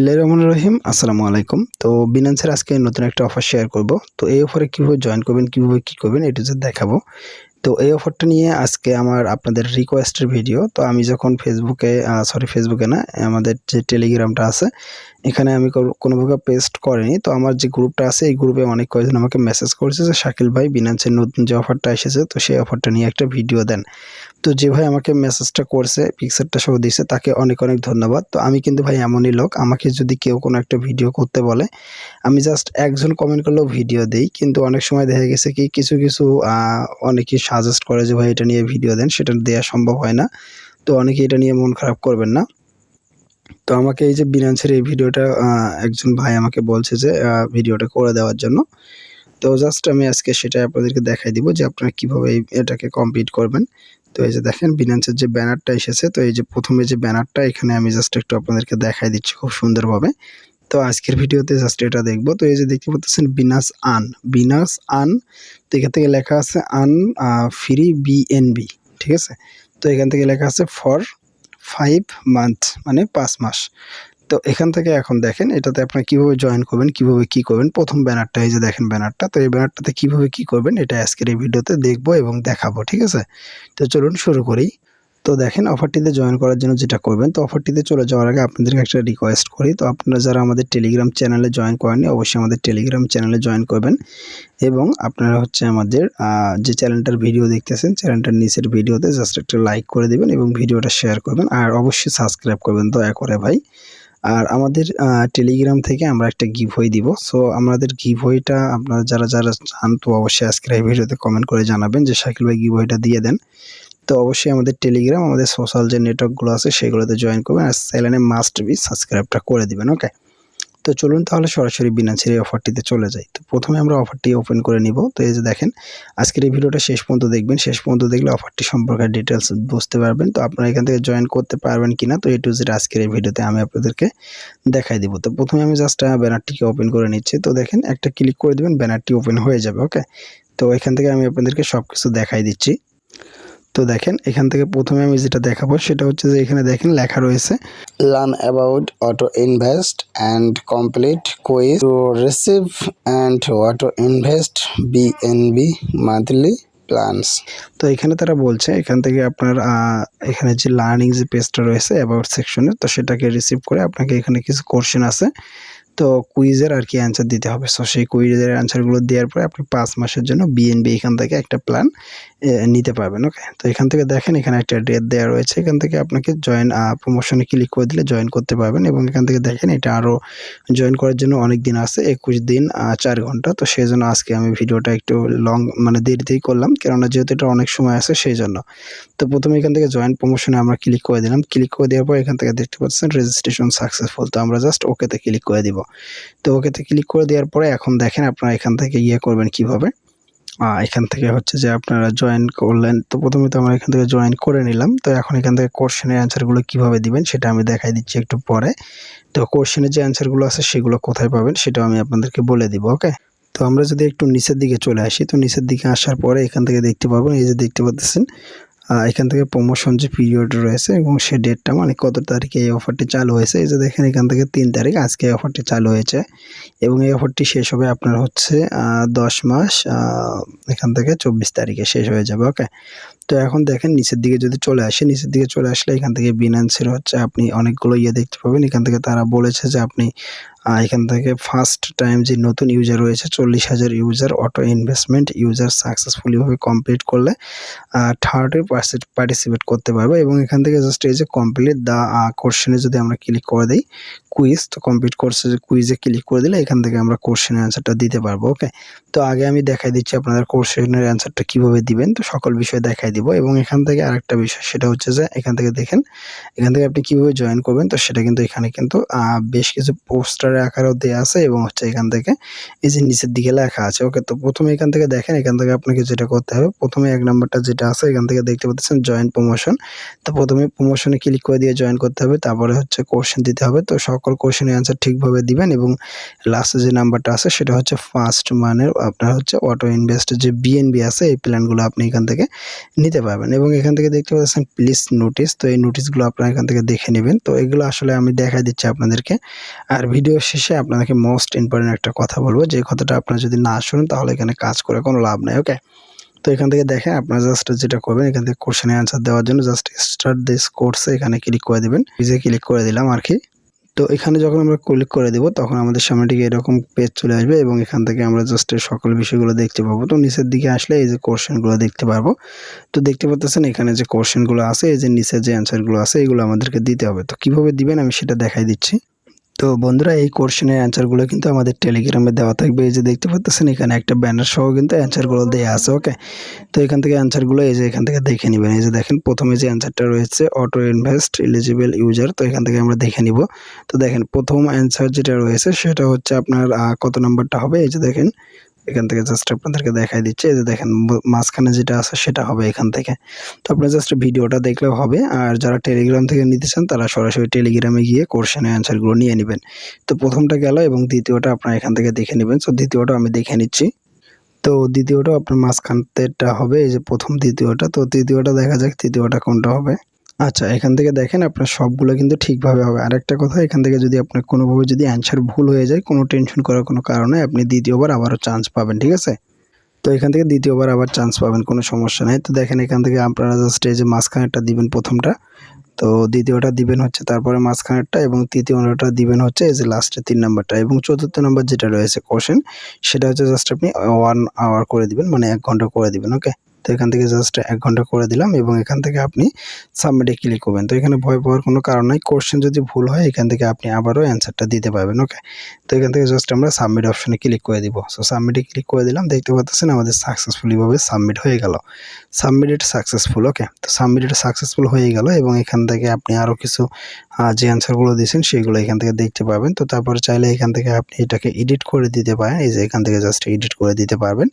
বিসমিল্লাহির রহমানির রহিম। আসসালামু আলাইকুম। তো বিনান্সের আজকে নতুন একটা অফার শেয়ার করব। তো এই অফারে কিভাবে জয়েন করবেন, কিভাবে কি করবেন এটা যে দেখাবো। তো এই অফারটা নিয়ে আজকে আপনাদের রিকোয়েস্টের ভিডিও। তো আমি যখন ফেসবুকে না, আমাদের যে টেলিগ্রামটা আছে এখানে আমি কোনো প্রকার পেস্ট করিনি। তো আমার যে গ্রুপটা আছে এই গ্রুপে অনেক কয়েকজন আমাকে মেসেজ করেছে যে শাকিল ভাই, বিনান্সের নতুন যে অফারটা এসেছে তো সেই অফারটা নিয়ে একটা ভিডিও দেন। তো যে ভাই আমাকে মেসেজটা করছে, পিকচারটা সহ দিয়েছে, তাকে অনেক অনেক ধন্যবাদ। তো আমি কিন্তু ভাই এমনই লোক, আমাকে যদি কেউ কোনো একটা ভিডিও করতে বলে আমি জাস্ট একজন কমেন্ট করলেও ভিডিও দেই। কিন্তু অনেক সময় দেখা গেছে কি কিছু অনেকেই সাজেস্ট করে যে ভাই এটা নিয়ে ভিডিও দেন, সেটা দেওয়া সম্ভব হয় না। তো অনেকে এটা নিয়ে মন খারাপ করবেন না। তো আমাকে এই যে বিনান্সের এই ভিডিওটা একজন ভাই আমাকে বলছে যে ভিডিওটা করে দেওয়ার জন্য। তো জাস্ট আমি আজকে সেটা আপনাদেরকে দেখাই দিব যে আপনারা কিভাবে এটাকে কমপ্লিট করবেন। তো এই যে দেখেন বিনান্সের যে ব্যানারটা এসেছে, তো এই যে প্রথমে যে ব্যানারটা এখানে আমি জাস্ট একটু আপনাদেরকে দেখাই দিচ্ছি খুব সুন্দরভাবে। তো আজকের ভিডিওতে জাস্ট এটা দেখব। তো এই যে দেখতে পাচ্ছেন বিনাস আন। তো এখান থেকে লেখা আছে আন ফ্রি বিএনবি, ঠিক আছে। তো এখান থেকে লেখা আছে ফর 5 মান্থ, মানে 5 মাস। তো এখান থেকে এখন দেখেন এটাতে আপনারা কিভাবে জয়েন করবেন, কিভাবে কি করবেন। প্রথম ব্যানারটা এই যে দেখেন ব্যানারটা, তো এই ব্যানারটাতে কিভাবে কি করবেন এটা আজকের এই ভিডিওতে দেখবো এবং দেখাবো, ঠিক আছে। তো চলুন শুরু করি। তো দেখেন অফারটিতে জয়েন করার জন্য যেটা করবেন, তো অফারটিতে চলে যাওয়ার আগে আপনাদেরকে একটা রিকোয়েস্ট করি। তো আপনারা যারা আমাদের টেলিগ্রাম চ্যানেলে জয়েন করেননি অবশ্যই আমাদের টেলিগ্রাম চ্যানেলে জয়েন করবেন এবং আপনারা হচ্ছে আমাদের যে চ্যানেলটার ভিডিও দেখতেছেন চ্যানেলটার নিচের ভিডিওতে জাস্ট একটা লাইক করে দিবেন এবং ভিডিওটা শেয়ার করবেন আর অবশ্যই সাবস্ক্রাইব করবেন দয়া করে ভাই। আর আমাদের টেলিগ্রাম থেকে আমরা একটা গিভওয়ে দিব। সো আমাদের গিভওয়েটা আপনারা যারা যারা চান তো অবশ্যই আজকের এই ভিডিওতে কমেন্ট করে জানাবেন যে শাকিল ভাই গিভওয়েটা দিয়ে দেন। তো অবশ্যই আমাদের টেলিগ্রাম, আমাদের সোশ্যাল যে নেটওয়ার্কগুলো আছে সেগুলোতে জয়েন করবেন আর চ্যানেলে মাস্ট বি সাবস্ক্রাইবটা করে দিবেন, ওকে। তো চলুন তাহলে সরাসরি বিনান্সের এই অফারটিতে চলে যাই। তো প্রথমে আমরা অফারটি ওপেন করে নিব। তো এই যে দেখেন আজকের এই ভিডিওটা শেষ পর্যন্ত দেখবেন, শেষ পর্যন্ত দেখলে অফারটি সম্পর্কে ডিটেলস বুঝতে পারবেন। তো আপনারা এখান থেকে জয়েন করতে পারবেন কিনা তো A to Z আজকের এই ভিডিওতে আমি আপনাদেরকে দেখাই দিব। তো প্রথমে আমি জাস্ট ব্যানারটিকে ওপেন করে নিচ্ছি। তো দেখেন একটা ক্লিক করে দিবেন, ব্যানারটি ওপেন হয়ে যাবে, ওকে। তো এখান থেকে আমি আপনাদেরকে সবকিছু দেখাই দিচ্ছি। তো দেখেন এখান থেকে প্রথমে আমি যেটা দেখাবো সেটা হচ্ছে যে এখানে দেখেন লেখা রয়েছে learn about auto invest and complete quiz to receive and auto invest BNB monthly plans. তো এখানে তারা বলছে এখান থেকে আপনার এখানে যে লার্নিং যে পেজটা রয়েছে অ্যাবাউট সেকশনে, তো সেটাকে রিসিভ করে আপনাকে এখানে কিছু কোশ্চেন আছে, তো কুইজের আর কি অ্যান্সার দিতে হবে। সো সেই কুইজের অ্যান্সারগুলো দেওয়ার পরে আপনি 5 মাসের জন্য বিএনবি এখান থেকে একটা প্ল্যান নিতে পারবেন, ওকে। তো এখান থেকে দেখেন এখানে একটা ডেট দেওয়া রয়েছে, এখান থেকে আপনাকে জয়েন প্রমোশনে ক্লিক করে দিলে জয়েন করতে পারবেন এবং এখান থেকে দেখেন এটা আরও জয়েন করার জন্য অনেক দিন আছে, 21 দিন 4 ঘন্টা। তো সেই জন্য আজকে আমি ভিডিওটা একটু লং মানে দেরিতেই করলাম, কেননা যেহেতু এটা অনেক সময় আছে সেই জন্য। তো প্রথমে এখান থেকে জয়েন প্রমোশনে আমরা ক্লিক করে দিলাম। ক্লিক করে দেওয়ার পর এখান থেকে দেখতে পাচ্ছেন রেজিস্ট্রেশন সাকসেসফুল। তো আমরা জাস্ট ওকেতে ক্লিক করে দিব। তো ওকেতে ক্লিক করে দেওয়ার পরে এখন দেখেন আপনারা এখান থেকে করবেন কিভাবে। এখান থেকে হচ্ছে যে আপনারা জয়েন করলেন। তো প্রথমে তো আমরা এখান থেকে জয়েন করে নিলাম। তো এখন এখান থেকে কোশ্চেনের অ্যান্সারগুলো কিভাবে দিবেন সেটা আমি দেখাই দিচ্ছি একটু পরে। তো কোশ্চেনের যে অ্যান্সারগুলো আছে সেগুলো কোথায় পাবেন সেটাও আমি আপনাদেরকে বলে দিব, ওকে। তো আমরা যদি একটু নিচের দিকে চলে আসি, তো নিচের দিকে আসার পরে এখান থেকে দেখতে পাবেন এই যে দেখতে পাচ্ছেন এখান থেকে প্রমোশন যে পিরিয়ড রয়েছে এবং সে ডেটটা মানে কত তারিখে এই অফারটি চালু হয়েছে। এই যে দেখেন এখান থেকে 3 তারিখ আজকে এই অফারটি চালু হয়েছে এবং এই অফারটি শেষ হবে আপনার হচ্ছে 10 মাস এখান থেকে 24 তারিখে শেষ হয়ে যাবে, ওকে। তো এখন দেখেন নিচের দিকে যদি চলে আসে, নিচের দিকে চলে আসলে এখান থেকে বিনান্সের হচ্ছে আপনি অনেকগুলো দেখতে পাবেন। এখান থেকে তারা বলেছে যে আপনি এখান থেকে ফার্স্ট টাইম যে নতুন ইউজার রয়েছে 40,000 user auto investment user successfully ভাবে কমপ্লিট করলে 30% পার্টিসিপেট করতে পারবে এবং এখান থেকে জাস্ট এই যে কমপ্লিট দ্য কোশ্চেনে যদি আমরা ক্লিক করে দিই কুইজ, তো কমপ্লিট কোর্সে কুইজে ক্লিক করে দিলে এখান থেকে আমরা কোশ্চেনের অ্যান্সারটা দিতে পারবো, ওকে। তো আগে আমি দেখাই দিচ্ছি আপনাদের কোশ্চেনের অ্যান্সারটা কিভাবে দিবেন, তো সকল বিষয় দেখাই দিব এবং এখান থেকে আরেকটা বিষয় সেটা হচ্ছে যে এখান থেকে দেখেন এখান থেকে আপনি কিভাবে জয়েন করবেন। তো সেটা কিন্তু এখানে কিন্তু বেশ কিছু পোস্টার লেটারের আকারেও দেওয়া আছে এবং হচ্ছে এখান থেকে এই যে নিচের দিকে লেখা আছে। ওকে, তো প্রথমে এখান থেকে দেখেন, এখান থেকে আপনাকে যেটা করতে হবে, প্রথমে 1 নাম্বারটা যেটা আছে এখান থেকে দেখতে পাচ্ছেন জয়েন প্রমোশন। তো প্রথমে প্রমোশনে ক্লিক করে দিয়ে জয়েন করতে হবে, তারপরে হচ্ছে কোশ্চেন দিতে হবে। তো সকল কোশ্চেনের অ্যান্সার ঠিকভাবে দিবেন এবং লাস্টে যে নাম্বারটা আছে সেটা হচ্ছে ফার্স্ট মানের আপনার হচ্ছে অটো ইনভেস্টের যে BNB আছে এই প্ল্যানগুলো আপনি এখান থেকে নিতে পারবেন। এবং এখান থেকে দেখতে পাচ্ছেন প্লিজ নোটিস, তো এই নোটিশগুলো আপনারা এখান থেকে দেখে নেবেন। তো এগুলো আসলে আমি দেখাই দিচ্ছি আপনাদেরকে। আর ভিডিও শেষে আপনাদেরকে মোস্ট ইম্পর্টেন্ট একটা কথা বলবো, যে কথাটা আপনারা যদি না শুনেন তাহলে এখানে কাজ করে কোনো লাভ নাই। ওকে, তো এখান থেকে দেখেন আপনারা জাস্ট যেটা করবেন, এখান থেকে কোশ্চেনের অ্যান্সার দেওয়ার জন্য জাস্ট স্টার্ট দিস কোর্সে এখানে ক্লিক করে দেবেন। এই যে ক্লিক করে দিলাম আর কি। তো এখানে যখন আমরা ক্লিক করে দেব তখন আমাদের সামনে ঠিক এরকম পেজ চলে আসবে এবং এখান থেকে আমরা জাস্ট সকল বিষয়গুলো দেখতে পাবো। তো নিচের দিকে আসলে এই যে কোশ্চেনগুলো দেখতে পারবো। তো দেখতে পাচ্ছেন এখানে যে কোশ্চেনগুলো আছে, এই যে নিচে যে অ্যান্সারগুলো আছে এগুলো আমাদেরকে দিতে হবে। তো কিভাবে দিবেন আমি সেটা দেখাই দিচ্ছি। তো বন্ধুরা, এই কোশ্চেনের অ্যান্সারগুলো কিন্তু আমাদের টেলিগ্রামে দেওয়া থাকবে। এই যে দেখতে পাচ্ছেন এখানে একটা ব্যানার সহ কিন্তু অ্যান্সারগুলো দেওয়া আছে। ওকে, তো এখান থেকে অ্যান্সারগুলো এই যে এখান থেকে দেখে নেবেন। এই যে দেখেন প্রথমে যে অ্যান্সারটা রয়েছে অটো ইনভেস্ট এলিজিবল ইউজার, তো এখান থেকে আমরা দেখে নিব। তো দেখেন প্রথম অ্যান্সার যেটা রয়েছে সেটা হচ্ছে আপনার কত নাম্বারটা হবে, এই যে দেখেন এখান থেকে জাস্ট আপনাদেরকে দেখাই দিচ্ছি। এই যে দেখেন মাঝখানে যেটা আছে সেটা হবে এখান থেকে। তো আপনারা জাস্ট ভিডিওটা দেখলেও হবে। আর যারা টেলিগ্রাম থেকে নিতে চান তারা সরাসরি টেলিগ্রামে গিয়ে কোশ্চেনের অ্যান্সারগুলো নিয়ে নেবেন। তো প্রথমটা গেল এবং দ্বিতীয়টা আপনারা এখান থেকে দেখে নেবেন। সো দ্বিতীয়টা আমি দেখে নিচ্ছি। তো দ্বিতীয়টা আপনার মাঝখানতেটা হবে, এই যে প্রথম দ্বিতীয়টা। তো তৃতীয়টা দেখা যাক তৃতীয়টা কোনটা হবে। আচ্ছা, এখান থেকে দেখেন আপনার সবগুলো কিন্তু ঠিকভাবে হবে। আরেকটা কথা, এখান থেকে যদি আপনার কোনোভাবে যদি অ্যান্সার ভুল হয়ে যায়, কোনো টেনশন করার কোনো কারণে আপনি দ্বিতীয়বার আবারও চান্স পাবেন, ঠিক আছে? তো এখান থেকে দ্বিতীয়বার আবার চান্স পাবেন, কোনো সমস্যা নাই। তো দেখেন এখান থেকে আপনারা জাস্ট এই যে মাঝখানেরটা দিবেন প্রথমটা, তো দ্বিতীয়টা দিবেন হচ্ছে তারপরে মাঝখানেরটা এবং তৃতীয়টা দিবেন হচ্ছে এই যে লাস্টে 3 নাম্বারটা এবং চতুর্থ নাম্বার যেটা রয়েছে কোশ্চেন সেটা হচ্ছে জাস্ট আপনি 1 আওয়ার করে দিবেন, মানে 1 ঘন্টা করে দিবেন। ওকে, তো এখান থেকে জাস্ট 1 ঘন্টা করে দিলাম এবং এখান থেকে আপনি সাবমিটে ক্লিক করবেন। তো এখানে ভয় পাওয়ার কোনো কারণ নাই। কোশ্চেন যদি ভুল হয় এখান থেকে আপনি আবারও অ্যান্সারটা দিতে পারবেন। ওকে, তো এখান থেকে জাস্ট আমরা সাবমিট অপশনে ক্লিক করে দিব। সো সাবমিটে ক্লিক করে দিলাম। দেখতে পাচ্ছেন আমাদের সাকসেসফুলি ভাবে সাবমিট হয়ে গেল। Submitted successful. ওকে, তো সাবমিটেড সাকসেসফুল হয়ে গেল এবং এখান থেকে আপনি আরও কিছু যে অ্যান্সারগুলো দিয়েছেন সেগুলো এখান থেকে দেখতে পাবেন। তো তারপর চাইলে এখান থেকে আপনি এটাকে এডিট করে দিতে পারেন। এই যে এখান থেকে জাস্ট এডিট করে দিতে পারবেন।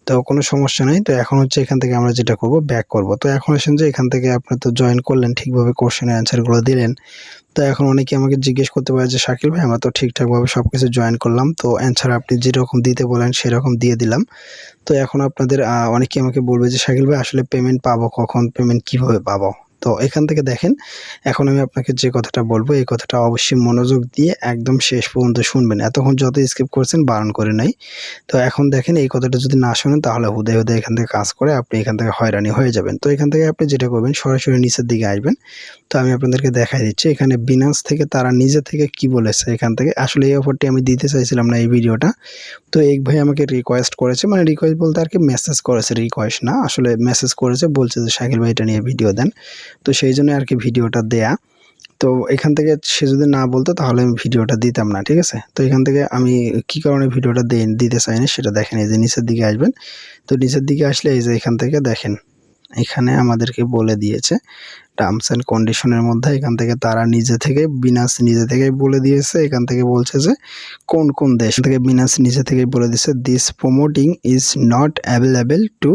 তো কোনো সমস্যা নেই। তো এখন হচ্ছে এখান থেকে আমরা যেটা করব, ব্যাক করব। তো এখন আসেন যে এখান থেকে আপনি তো জয়েন করলেন, ঠিকভাবে কোশ্চেনের অ্যান্সারগুলো দিলেন। তো এখন অনেকে আমাকে জিজ্ঞেস করতে পারে যে শাকিল ভাই, আমরা তো ঠিকঠাকভাবে সবকিছু জয়েন করলাম, তো অ্যান্সার আপনি যেরকম দিতে বলেন সেরকম দিয়ে দিলাম। তো এখন আপনাদের অনেকেই আমাকে বলবে যে শাকিল ভাই আসলে পেমেন্ট পাবো কখন, পেমেন্ট কিভাবে পাবো? তো এখান থেকে দেখেন, এখন আমি আপনাকে যে কথাটা বলবো এই কথাটা অবশ্যই মনোযোগ দিয়ে একদম শেষ পর্যন্ত শুনবেন। এতক্ষণ যত স্কিপ করছেন বারণ করে নাই। তো এখন দেখেন এই কথাটা যদি না শোনেন তাহলে হুদায় হুদায় এখান থেকে কাজ করে আপনি এখান থেকে হয়রানি হয়ে যাবেন। তো এখান থেকে আপনি যেটা করবেন, সরাসরি নিচের দিকে আসবেন। তো আমি আপনাদেরকে দেখাই দিচ্ছি এখানে বিনান্স থেকে তারা নিজে থেকে কি বলেছে। এখান থেকে আসলে এই অফারটি আমি দিতে চাইছিলাম না এই ভিডিওটা। তো এক ভাই আমাকে রিকোয়েস্ট করেছে, মানে রিকোয়েস্ট বলতে আর কি মেসেজ করেছে, রিকোয়েস্ট না আসলে মেসেজ করেছে, বলছে যে শাকিল ভাই এটা নিয়ে ভিডিও দেন। তো সেই জন্য আর কি ভিডিওটা দেয়া। তো এখান থেকে সে যদি না বলতো তাহলে আমি ভিডিওটা দিতাম না, ঠিক আছে? তো এখান থেকে আমি কি কারণে ভিডিওটা দিতে চাই না সেটা দেখেন। এই যে নিচের দিকে আসবেন। তো নিচের দিকে আসলে এই যে এখান থেকে দেখেন, এখানে আমাদেরকে বলে দিয়েছে টার্মস অ্যান্ড কন্ডিশনের মধ্যে এখান থেকে তারা নিজে থেকে বিনান্স নিজে থেকেই বলে দিয়েছে। এখান থেকে বলছে যে কোন কোন দেশ থেকে বিনান্স নিজে থেকেই বলে দিয়েছে, this promoting is not available to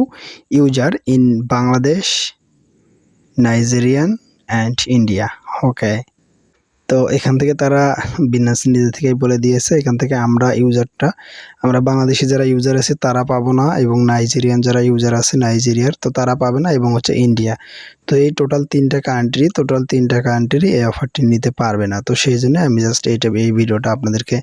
user in Bangladesh, Nigerian and India. Okay, তো এখান থেকে তারা বিনান্স নিজে থেকেই বলে দিয়েছে এখান থেকে আমরা বাংলাদেশি যারা ইউজার আছে তারা পাবো না এবং নাইজেরিয়ান যারা ইউজার আছে নাইজেরিয়ার তো তারা পাবে না এবং হচ্ছে ইন্ডিয়া। তো এই টোটাল তিনটা কান্ট্রি এই অফারটি নিতে পারবে না। তো সেই জন্য আমি জাস্ট এই ভিডিওটা আপনাদেরকে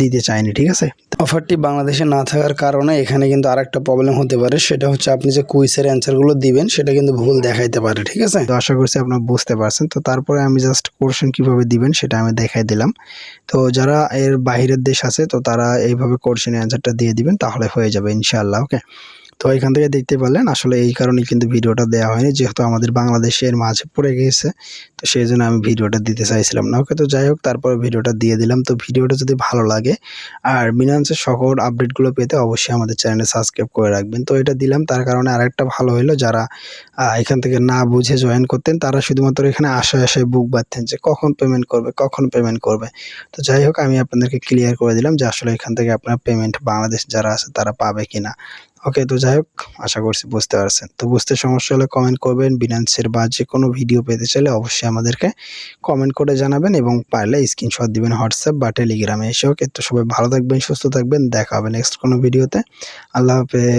দিতে চাইনি, ঠিক আছে? অফারটি বাংলাদেশে না থাকার কারণে এখানে কিন্তু আরেকটা প্রবলেম হতে পারে, সেটা হচ্ছে আপনি যে কুইজের অ্যান্সারগুলো দিবেন সেটা কিন্তু ভুল দেখাইতে পারে, ঠিক আছে? তো আশা করছি আপনারা বুঝতে পারছেন। তো তারপরে আমি জাস্ট কোশ্চেন কিভাবে দিবেন সেটা আমি দেখাই দিলাম। তো যারা এর বাহিরের দেশ আছে তো তারা এইভাবে কোশ্চেনের অ্যান্সারটা দিয়ে দিবেন, তাহলে হয়ে যাবে ইনশাআল্লাহ। ওকে, তো এখান থেকে দেখতে পারলেন আসলে এই কারণেই কিন্তু ভিডিওটা দেওয়া হয়নি, যেহেতু আমাদের বাংলাদেশের মাঝে পড়ে গিয়েছে, তো সেই জন্য আমি ভিডিওটা দিতে চাইছিলাম না। ওকে, তো যাই হোক তারপরে ভিডিওটা দিয়ে দিলাম। তো ভিডিওটা যদি ভালো লাগে আর বিনান্সের সকল আপডেটগুলো পেতে অবশ্যই আমাদের চ্যানেলে সাবস্ক্রাইব করে রাখবেন। তো এটা দিলাম তার কারণে আরেকটা ভালো হলো, যারা এখান থেকে না বুঝে জয়েন করতেন তারা শুধুমাত্র এখানে আশায় বুক বাঁধতেন যে কখন পেমেন্ট করবে। তো যাই হোক আমি আপনাদেরকে ক্লিয়ার করে দিলাম যে আসলে এখান থেকে আপনার পেমেন্ট বাংলাদেশ যারা আছে তারা পাবে কিনা। ওকে, তো যাই হোক আশা করছি বুঝতে পারছেন। তো বুঝতে সমস্যা হলে কমেন্ট করবেন। বিনান্সের বা যে কোনো ভিডিও পেতে চাইলে অবশ্যই আমাদেরকে কমেন্ট করে জানাবেন এবং পারলে স্ক্রিনশট দিবেন হোয়াটসঅ্যাপ বা টেলিগ্রামে এসে। ওকে, তো সবাই ভালো থাকবেন, সুস্থ থাকবেন, দেখা হবে নেক্সট কোনো ভিডিওতে। আল্লাহ হাফেজ।